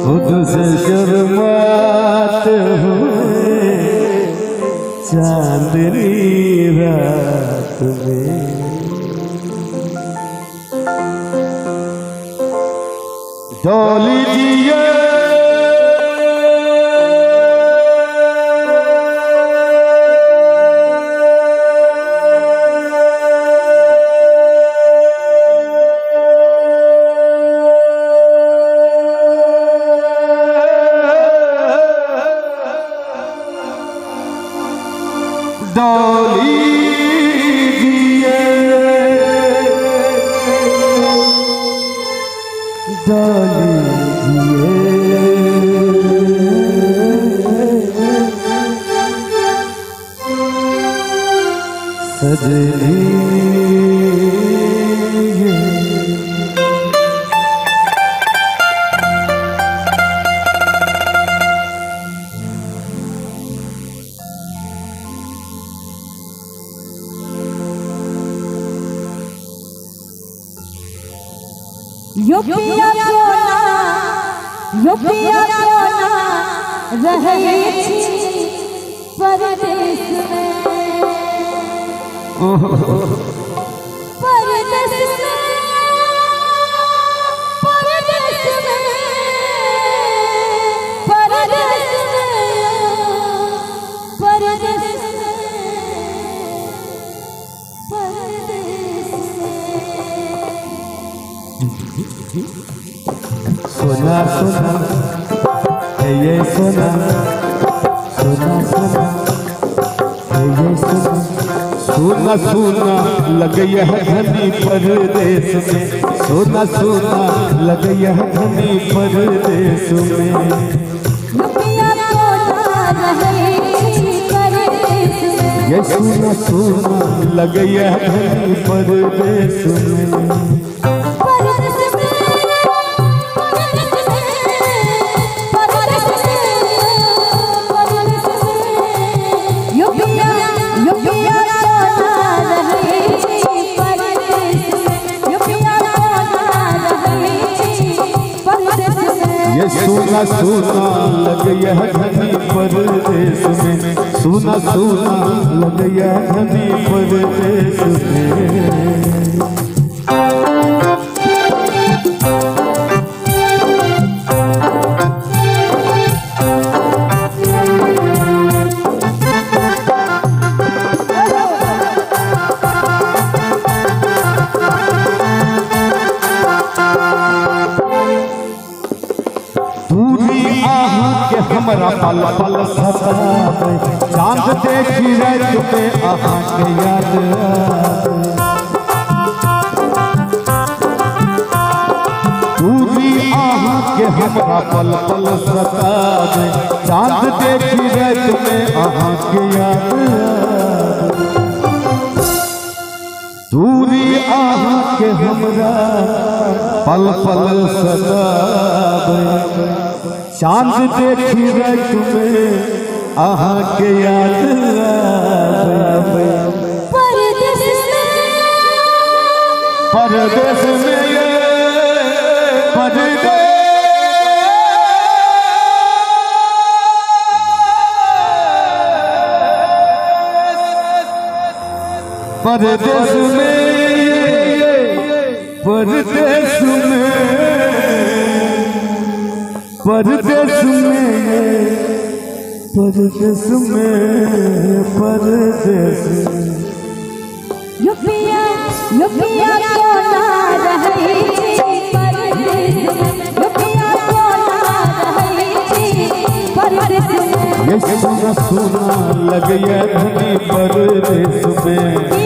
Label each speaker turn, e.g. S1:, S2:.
S1: खुद से शर्माते हुए चांदनी रात में डोली जिए डोली जिए डोली जिए सजनी
S2: यो पिया सोना यो पिया सोना रही थी परदेश में परदेश में परदेश में परदेश में परदेश
S1: सोना सोना है ये सोना सोना सोना है ये सोना सोना सोना लग यह धनी परदेश में सोना सोना लग यह धनी परदेश में ये सोना सोना लग यह धनी परदेश में ये सोना सोना लग यह धनी परदेश में सोना सोना लग यह धनी परदेश में हमरा पल पल सतावे चांद देखी रात में आहाँ के याद पूरी आहाँ के हमरा पल पल सतावे चांद देखी रात में आहाँ के याद दूरी आहाँ के हमरा पल पल सतावे चांद देखी रात में आहाँ के याद
S2: परदेश में
S1: परदेश में ये परदेश परदेश में परदेश में परदेश में परदेश में परदेश
S2: यो पिया सोना रही थी परदेश में यो पिया सोना रही थी परदेश में
S1: ये सोना सोना लग यह धनी परदेश में